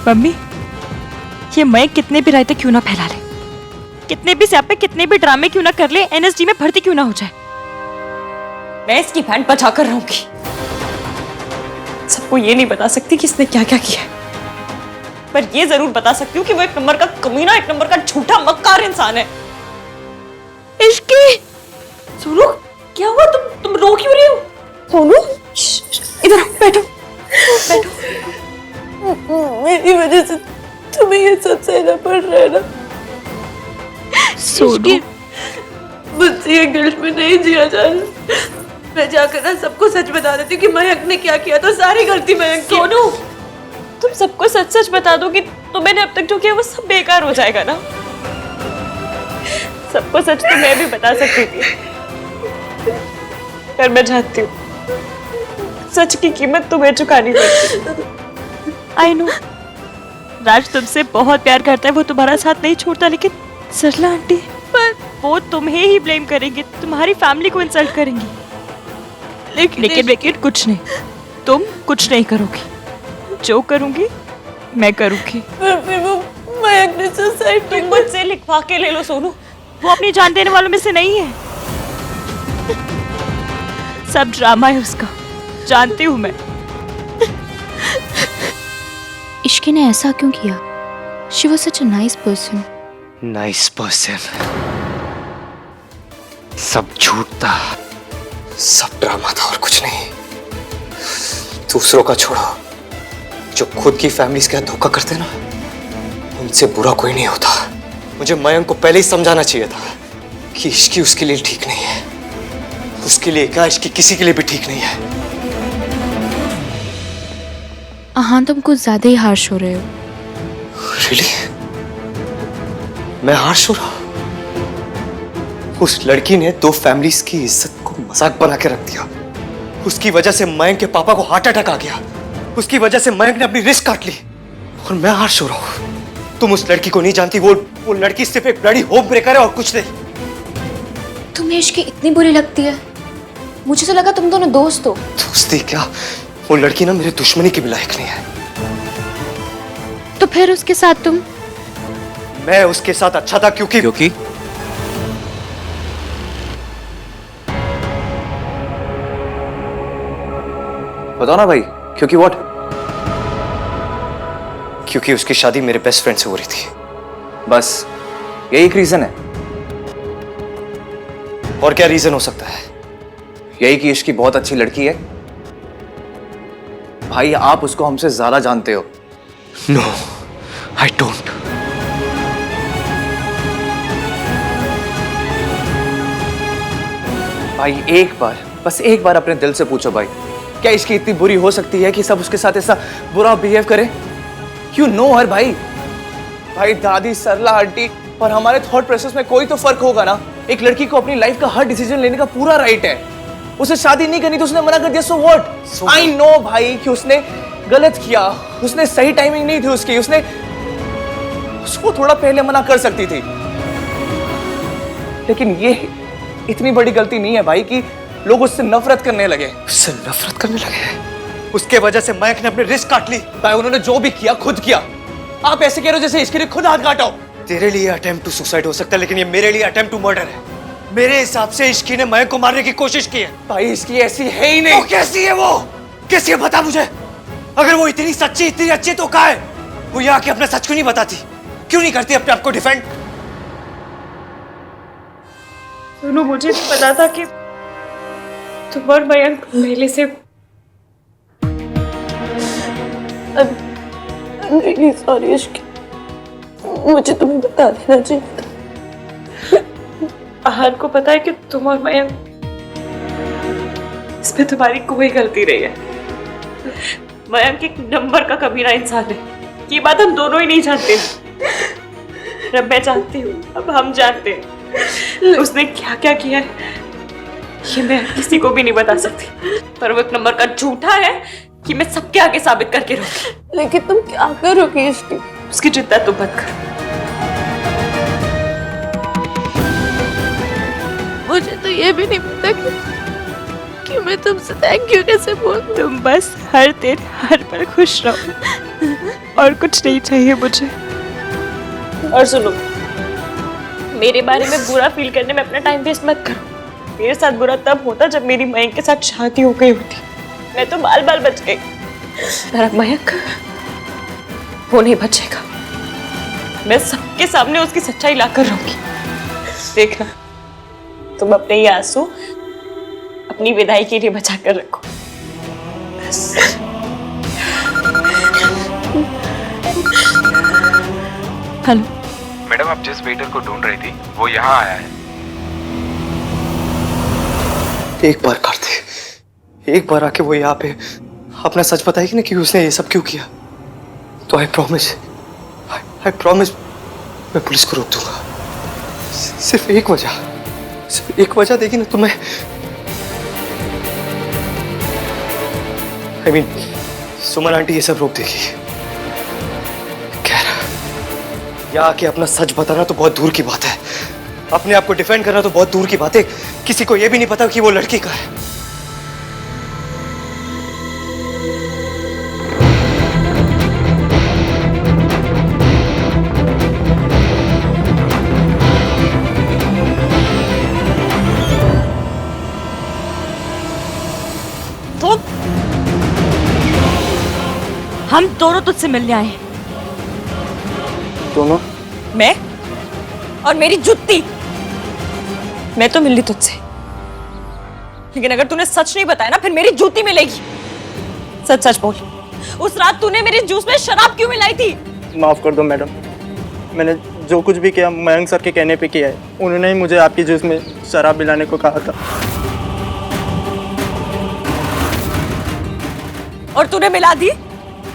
Mummy, ये मैं कितने भी रायते क्यों ना फैला ले, कितने भी स्यापे, कितने भी ड्रामे क्यों ना कर ले, एनएसडी में भर्ती क्यों ना हो जाए, मैं इसकी बैंड बचा कर रहूंगी। सबको ये नहीं बता सकती कि इसने क्या क्या किया है, पर ये जरूर बता सकती हूँ कि वो एक नंबर का कमीना, एक नंबर का झूठा मक्कार इंसान है। इश्की, सोनू क्या हुआ? तुम रो क्यों रही हो? सोनू इधर बैठो बैठो। मेरी वजह से तुम्हें ये सब सहना पड़ रहा है ना सोनू? मुझसे ये गिल्ट में नहीं जिया जा रहा। मैं जाकर ना सबको सच बता देती हूँ कि मयंक ने क्या किया, तो सारी गलती मयंक की। सोनू, तुम सबको सच सच बता दो कि तो मैंने अब तक जो किया वो सब बेकार हो जाएगा ना। सबको सच तो मैं भी बता सकती थी, पर मैं जानती हूँ सच की कीमत तुम्हें चुकानी पड़ती। आई नो, राज तुमसे बहुत प्यार करता है, वो तुम्हारा साथ नहीं छोड़ता, लेकिन सरला आंटी, पर वो तुम्हें ही ब्लेम करेंगे, तुम्हारी फैमिली को इंसल्ट करेंगी। लेकिन कुछ नहीं, तुम कुछ नहीं करोगी, जो करूंगी मैं करूंगी। फिर वो मयंक ने सुसाइड। तुम मुझसे लिखवा के ले लो सोनू, वो अपनी जान देने वालों में से नहीं है। सब ड्रामा है उसका, जानती हूँ मैं। इश्की ने ऐसा क्यों किया? She was such a nice person. Nice person. सब झूठ था, सब ड्रामा था और कुछ नहीं। दूसरों का छोड़ो, जो खुद की फैमिली के साथ धोखा करते ना, उनसे बुरा कोई नहीं होता। मुझे मयंक को पहले ही समझाना चाहिए था कि इश्की उसके लिए ठीक नहीं है। उसके लिए क्या, इश्की किसी के लिए भी ठीक नहीं है। हाँ, तुम कुछ ज्यादा ही हार्श हो रहे हो। Really? मैं हार्श हो रहा हूं? उस लड़की ने दो फैमिलीज की इज्जत को मजाक बना के रख दिया। उसकी वजह से मयंक के पापा को हार्ट अटैक आ गया। उसकी वजह से मयंक ने अपनी रिस्क काट ली और मैं हार्श हो रहा हूं। तुम उस लड़की को नहीं जानती, वो लड़की सिर्फ एक ब्लडी होम ब्रेकर है और कुछ नहीं। तुम्हें इश्की इतनी बुरी लगती है? मुझे तो लगा तुम दोनों दोस्त हो। दोस्ती क्या, वो लड़की ना मेरे दुश्मनी की भी लायक नहीं है। तो फिर उसके साथ तुम? मैं उसके साथ अच्छा था क्योंकि बताओ ना भाई, क्योंकि व्हाट? क्योंकि उसकी शादी मेरे बेस्ट फ्रेंड से हो रही थी। बस यही एक रीजन है? और क्या रीजन हो सकता है? यही कि इश्की बहुत अच्छी लड़की है। भाई आप उसको हमसे ज्यादा जानते हो। No, I don't. भाई एक बार, बस एक बार अपने दिल से पूछो भाई, क्या इश्की इतनी बुरी हो सकती है कि सब उसके साथ ऐसा बुरा बिहेव करे? यू नो हर भाई। भाई दादी, सरला आंटी और हमारे थॉट प्रोसेस में कोई तो फर्क होगा ना। एक लड़की को अपनी लाइफ का हर डिसीजन लेने का पूरा राइट है। उसे शादी नहीं करनी तो उसने मना कर दिया, सो व्हाट? आई नो भाई कि उसने गलत किया, उसने सही टाइमिंग नहीं थी उसकी, उसको थोड़ा पहले मना कर सकती थी। लेकिन ये इतनी बड़ी गलती नहीं है भाई कि लोग उससे नफरत करने लगे। उससे नफरत करने लगे? उसके वजह से मयंक ने अपनी रिस्क काट ली। भाई उन्होंने जो भी किया खुद किया। आप ऐसे कह रहे हो जैसे इसके लिए खुद हाथ काटा हो। तेरे लिए अटेम्प्ट टू सुसाइड हो सकता है, लेकिन ये मेरे लिए अटेम्प्ट टू मर्डर है। मेरे हिसाब से इश्की ने मयंक को मारने की कोशिश की है। भाई इसकी ऐसी है ही नहीं। तो कैसी है वो? कैसी है बता मुझे। अगर वो इतनी सच्ची, इतनी अच्छी तो कहाँ है? वो यहाँ आके अपना सच क्यों नहीं बताती? क्यों नहीं करती अपने आप को डिफेंड? सुनो, मुझे पता था कि तुम और मयंक पहले से। रियली सॉरी इश्की, मुझे तुम्हें बता देना चाहिए था। आहन को पता है कि तुम और मयंक, इसमें तुम्हारी कोई गलती नहीं है। मयंक एक नंबर का कमीना इंसान है, ये बात हम दोनों ही नहीं जानते। अब मैं जानती हूँ, अब हम जानते हैं उसने क्या क्या किया है। ये मैं किसी को भी नहीं बता सकती, पर वो एक नंबर का झूठा है कि मैं सबके आगे साबित करके रहूंगी। लेकिन तुम क्या करोगी इश्की? उसकी चिंता तुम मत करो। मुझे तो ये भी नहीं पता कि मैं तुमसे थैंक यू कैसे बोलूं। तुम बस हर दिन हर पल खुश रहो और कुछ नहीं चाहिए मुझे। और सुनो, मेरे बारे में बुरा फील करने में अपना टाइम वेस्ट मत करो। मेरे साथ बुरा तब होता जब मेरी मयंक के साथ शादी हो गई होती। मैं तो बाल बाल बच गई, पर अब मयंक वो नहीं बचेगा। मैं सबके सामने उसकी सच्चाई लाकर रहूंगी। देखना, तुम अपने ये आंसू अपनी विदाई के लिए बचा कर रखो। हेलो मैडम, आप जिस वेटर को ढूंढ रही थी वो यहाँ आया है। एक बार करते, एक बार आके वो यहाँ पे अपना सच बताएगी ना कि उसने ये सब क्यों किया, तो आई प्रॉमिस मैं पुलिस को रोक दूंगा। सिर्फ एक वजह देगी ना तो मैं सुमन आंटी ये सब रोक देगी। खैर, यहाँ आके अपना सच बताना तो बहुत दूर की बात है, अपने आप को डिफेंड करना तो बहुत दूर की बात है। किसी को यह भी नहीं पता कि वो लड़की का है। तो हम दोनों तुझसे मिलने आए हैं। दोनों? मैं और मेरी जुत्ती। मैं तो मिली तुझसे, लेकिन अगर तूने सच नहीं बताया ना फिर मेरी जूती मिलेगी। सच सच बोल, उस रात तूने मेरे जूस में शराब क्यों मिलाई थी? माफ कर दो मैडम, मैंने जो कुछ भी किया मयंक सर के कहने पे किया है। उन्होंने ही मुझे आपकी जूस में शराब मिलाने को कहा था। और तूने मिला दी?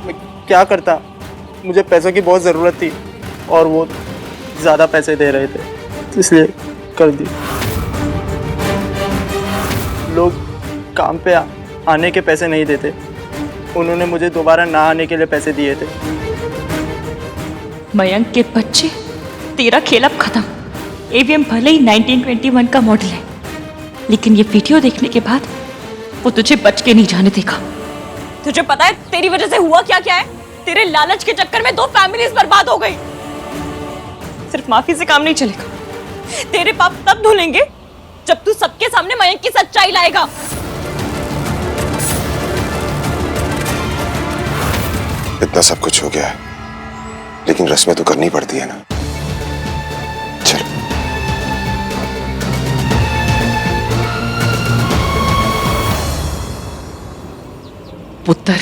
मैं क्या करता, मुझे पैसों की बहुत ज़रूरत थी और वो ज़्यादा पैसे दे रहे थे, तो इसलिए कर दी। लोग काम पे आने के पैसे नहीं देते, उन्होंने मुझे दोबारा ना आने के लिए पैसे दिए थे। मयंक के बच्चे, तेरा खेल अब खत्म। एवीएम भले ही 1921 का मॉडल है, लेकिन ये वीडियो देखने के बाद वो तुझे बच के नहीं जाने देगा। तुझे पता है तेरी वजह से हुआ क्या क्या है? तेरे लालच के चक्कर में 2 फैमिलीज बर्बाद हो गई। सिर्फ माफी से काम नहीं चलेगा। तेरे पाप तब धुलेंगे जब तू सबके सामने मयंक की सच्चाई लाएगा। इतना सब कुछ हो गया है, लेकिन रस्में तो करनी पड़ती है ना। चल। पुत्र,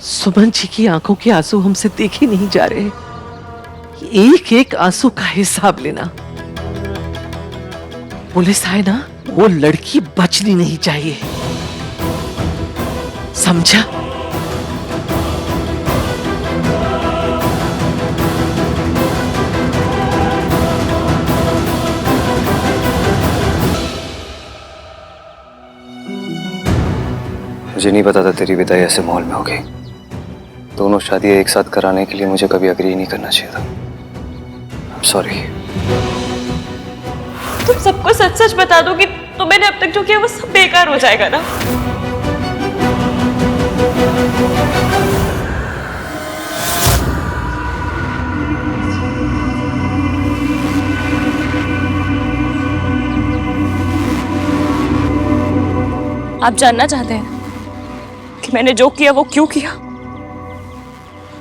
सुमन जी की आंखों के आंसू हमसे देखे नहीं जा रहे। एक एक आंसू का हिसाब लेना। पुलिस आए ना, वो लड़की बचनी नहीं चाहिए, समझा? मुझे नहीं पता था तेरी विदाई ऐसे माहौल में हो गई। दोनों शादियां एक साथ कराने के लिए मुझे कभी अग्री नहीं करना चाहिए था। I'm sorry। तुम सबको सच सच बता दो कि तुमने अब तक जो किया वो सब बेकार हो जाएगा ना। आप जानना चाहते हैं कि मैंने जो किया वो क्यों किया?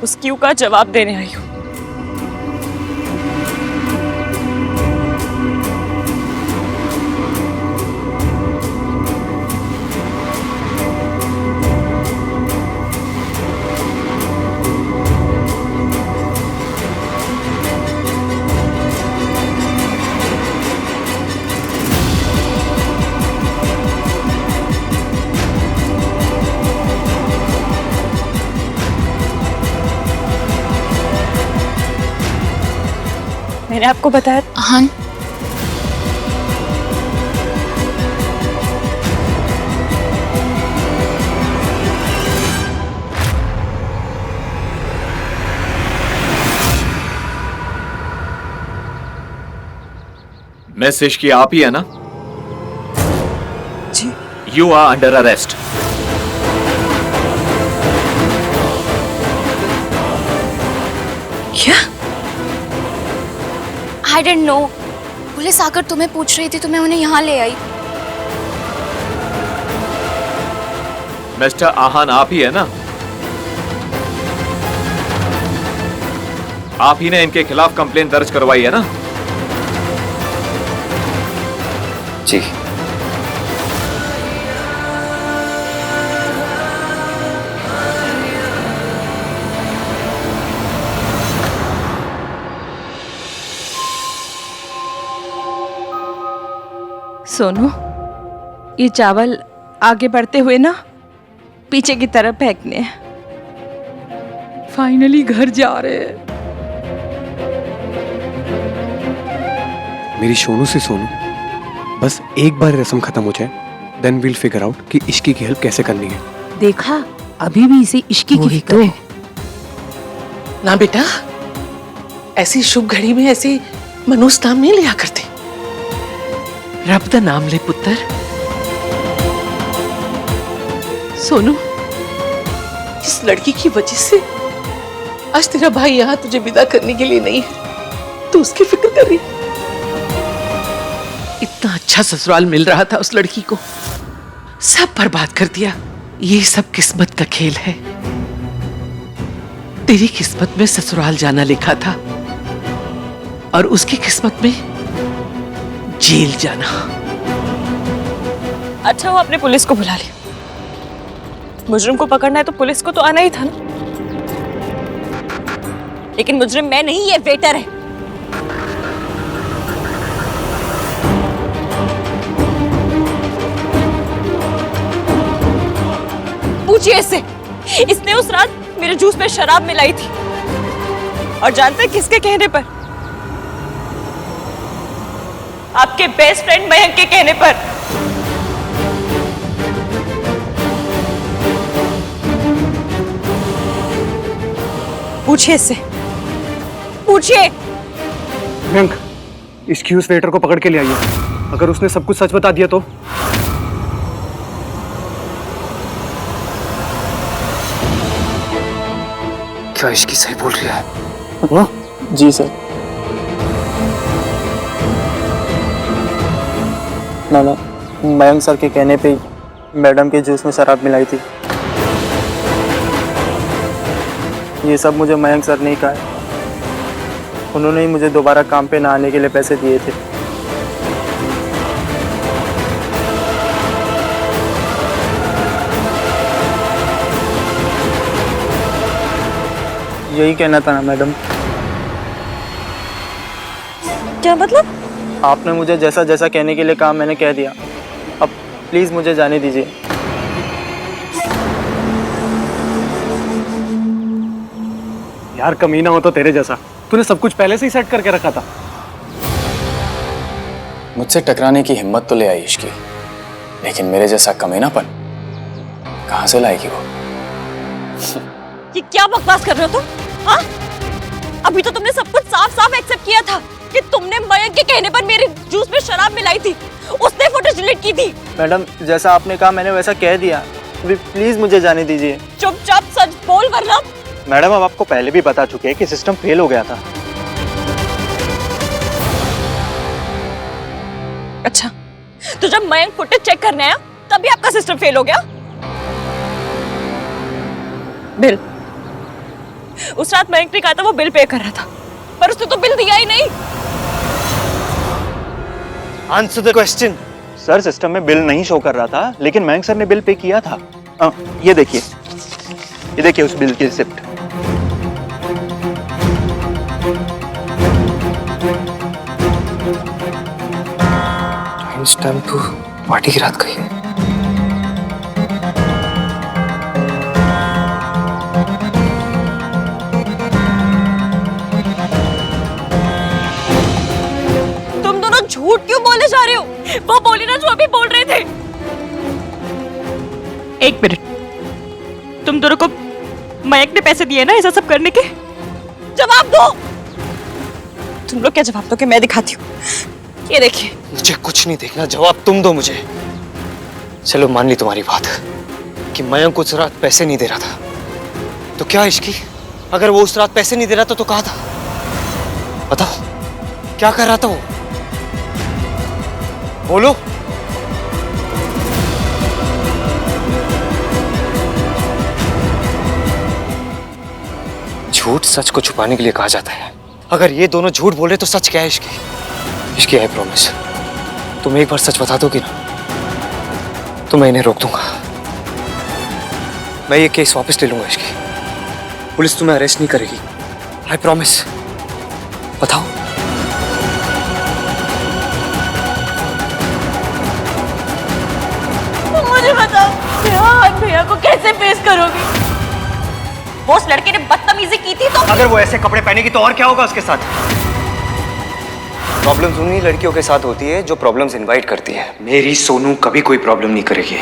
उस क्यों का जवाब देने आई हूं। मैंने आपको बताया। हाँ, मिस इश्की आप ही है ना? जी। You are under arrest. क्या? I didn't know. पुलिस आकर तुम्हें पूछ रही थी तो मैं उन्हें यहाँ ले आई। मिस्टर आहान आप ही है ना? आप ही ने इनके खिलाफ कंप्लेंट दर्ज करवाई है ना? जी। सोनू, ये चावल आगे बढ़ते हुए ना पीछे की तरफ फेंकने हैं। फाइनली घर जा रहे हैं। मेरी सोनू से सोनू, बस एक बार रस्म खत्म हो जाए, देन विल फिगर आउट कि इश्की की हेल्प कैसे करनी है। देखा, अभी भी इसे इश्की की फिक्र है। ना बेटा, ऐसी शुभ घड़ी में ऐसी मनोस्ताम नहीं लिया करते। रब दा नाम ले पुत्र। सोनू, इस लड़की की वजह से आज तेरा भाई यहाँ तुझे विदा करने के लिए नहीं है, तू उसकी फिक्र कर रही। इतना अच्छा ससुराल मिल रहा था उस लड़की को, सब बर्बाद कर दिया। ये सब किस्मत का खेल है। तेरी किस्मत में ससुराल जाना लिखा था और उसकी किस्मत में जेल जाना। अच्छा, वो अपने पुलिस को बुला लिया। मुजरिम को पकड़ना है तो पुलिस को तो आना ही था ना। लेकिन मुजरिम मैं नहीं, ये वेटर है। पूछिए इससे, इसने उस रात मेरे जूस में शराब मिलाई थी। और जानते हैं किसके कहने पर? आपके बेस्ट फ्रेंड मयंक के कहने पर। पूछिए इससे, पूछिए। मयंक, इसकी उस वेटर को पकड़ के ले आइए। अगर उसने सब कुछ सच बता दिया तो? क्या इसकी सही बोल रही है? हाँ? जी सर। ना मयंक सर के कहने पे मैडम के जूस में शराब मिलाई थी। ये सब मुझे मयंक सर ने कहा है। उन्होंने ही मुझे दोबारा काम पे ना आने के लिए पैसे दिए थे। यही कहना था ना मैडम? क्या मतलब? आपने मुझे जैसा जैसा कहने के लिए कहा मैंने कह दिया। अब प्लीज मुझे जाने दीजिए। यार कमीना हो तो तेरे जैसा, तूने सब कुछ पहले से ही सेट करके रखा था। मुझसे टकराने की हिम्मत तो ले आई इश्की, लेकिन मेरे जैसा कमीनापन कहां से लाएगी वो? ये क्या बकवास कर रहे हो तुम? हाँ? अभी तो तुमने सब कुछ साफ साफ एक्सेप्ट किया था कि तुमने मयंक के कहने पर मेरे जूस में शराब मिलाई थी। उसने फोटो डिलीट की थी। मैडम, जैसा आपने कहा मैंने वैसा कह दिया। प्लीज मुझे जाने दीजिए। चुपचाप सच बोल वरना। मैडम, हम आपको पहले भी बता चुके हैं कि सिस्टम फेल हो गया था। अच्छा, तो जब मयंक फुटेज चेक करने आया तभी आपका सिस्टम फेल हो गया? बिल, उस रात मयंक ने कहा था वो बिल पे कर रहा था, पर उसने तो बिल दिया ही नहीं। Answer the question. Sir, system में बिल नहीं शो कर रहा था, लेकिन मयंक सर ने बिल पे किया था। ये देखिए उस बिल की रिसिप्ट। टाइम टू पार्टी की रात का ही है। तुम दोनों झूठ क्यों बोले जा रहे हो? वो बोली ना जो अभी बोल रहे थे। एक मिनट, तुम दोनों को मयंक ने पैसे दिए ना ऐसा सब करने के? जवाब दो। तुम लोग क्या जवाब दोगे? मैं दिखाती हूँ। ये देखिए। मुझे कुछ नहीं देखना, जवाब तुम दो मुझे। चलो मान ली तुम्हारी बात कि मयंक उस रात पैसे नहीं दे रहा था, तो क्या इश्की? अगर वो उस रात पैसे नहीं दे रहा था तो कहा था बताओ क्या कर रहा था वो? बोलो। झूठ सच को छुपाने के लिए कहा जाता है। अगर ये दोनों झूठ बोल रहे तो सच क्या है इसकी? इसकी आई प्रॉमिस, तुम एक बार सच बता दोगी ना तो मैं इन्हें रोक दूंगा। मैं ये केस वापस ले लूंगा इसकी। पुलिस तुम्हें अरेस्ट नहीं करेगी, आई प्रॉमिस। बताओ। मुझे बताओ, भैया को कैसे फेस करोगी? वो उस लड़के ने बदतमीजी की थी तो अगर वो ऐसे कपड़े पहनेगी तो और क्या होगा उसके साथ? प्रॉब्लम्स उन्हीं लड़कियों के साथ होती है जो प्रॉब्लम्स इनवाइट करती है। मेरी सोनू कभी कोई प्रॉब्लम नहीं करेगी।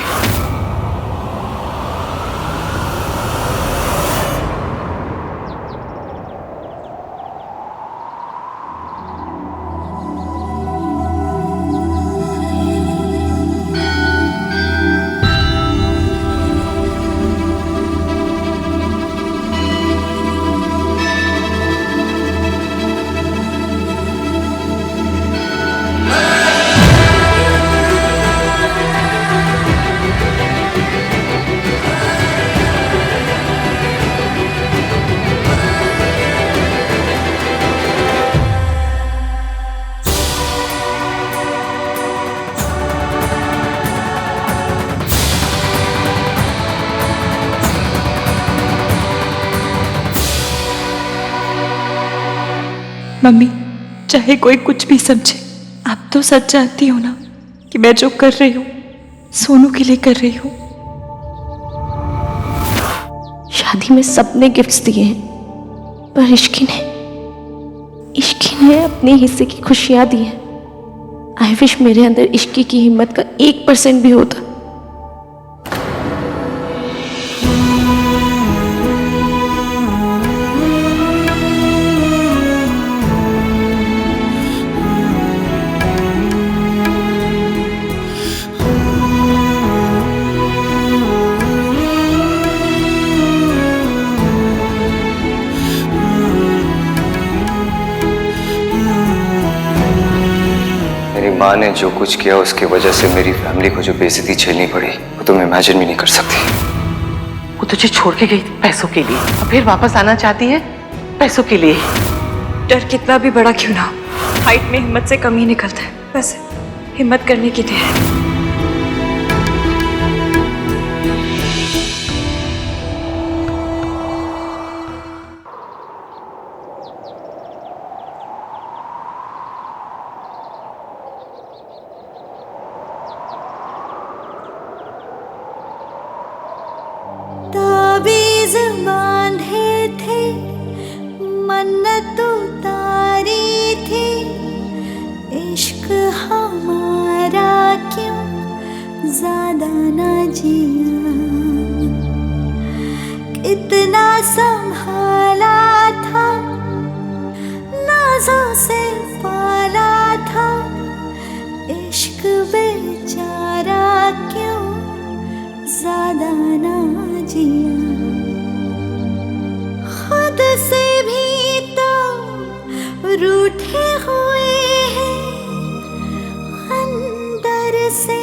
मम्मी, चाहे कोई कुछ भी समझे, आप तो सच जानती हो ना कि मैं जो कर रही हूँ सोनू के लिए कर रही हूँ। शादी में सबने गिफ्ट्स दिए हैं, पर इश्की ने अपने हिस्से की खुशियां दी हैं। आई विश मेरे अंदर इश्की की हिम्मत का 1% भी होता। माँ ने जो कुछ किया उसकी वजह से मेरी फैमिली को जो बेइज्जती झेलनी पड़ी वो तुम इमेजिन भी नहीं कर सकती। वो तुझे छोड़ के गई पैसों के लिए, और फिर वापस आना चाहती है पैसों के लिए। डर कितना भी बड़ा क्यों ना हो, हाइट में हिम्मत से कम ही निकलता है। बस हिम्मत करने की देर है। ताबीज़ बांधे थे, मन्नत उतारी थी, इश्क हमारा क्यों ज़्यादा ना जिया। कितना संभाला था, नाज़ों से पाला था, इश्क बेचारा क्यों ज़्यादा ना जिया। खुद से भी तो रूठे हुए हैं, अंदर से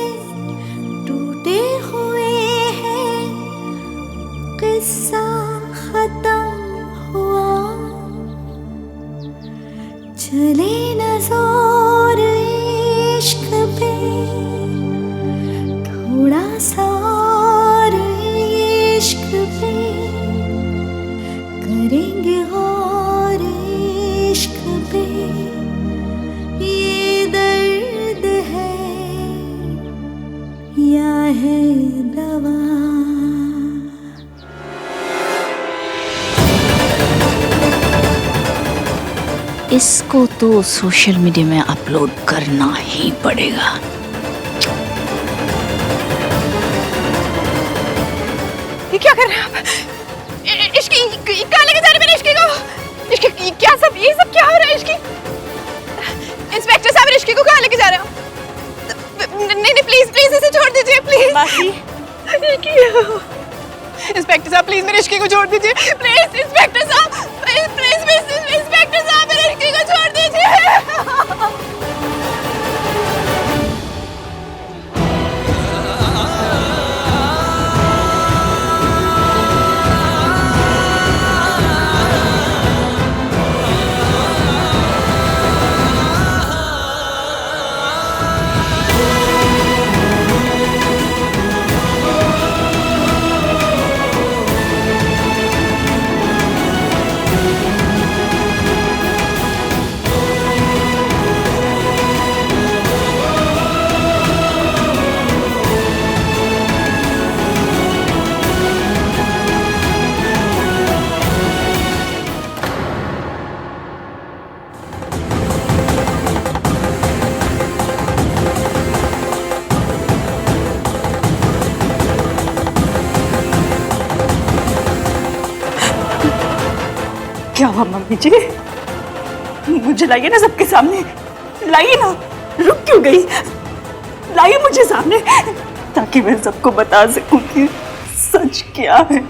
टूटे हुए हैं। किस्सा खत्म हुआ, चले न जोर इश्क पे, थोड़ा सा और इश्क पे करेंगे और इश्क पे। ये दर्द है या है दवा। इसको तो सोशल मीडिया में अपलोड करना ही पड़ेगा। ये क्या कर रहे हैं आप? इश्की कहाँ लेके जा रहे हैं इश्की को? इश्की क्या सब, ये सब क्या हो रहा है इश्की? इंस्पेक्टर साहब, इश्की को कहाँ लेके जा रहे हो? नहीं प्लीज प्लीज इसे छोड़ दीजिए प्लीज। मासी, इंस्पेक्टर साहब प्लीज मेरे इश्की को छोड़ दीजिए प्लीज। इंस्पेक्टर साहब प्लीज इंस्पेक्टर साहब मेरे इश्की को छोड़ दीजिए। क्या हुआ मम्मी जी? मुझे लाइए ना सबके सामने, लाइए ना, रुक क्यों गई? लाइए मुझे सामने ताकि मैं सबको बता सकूं कि सच क्या है।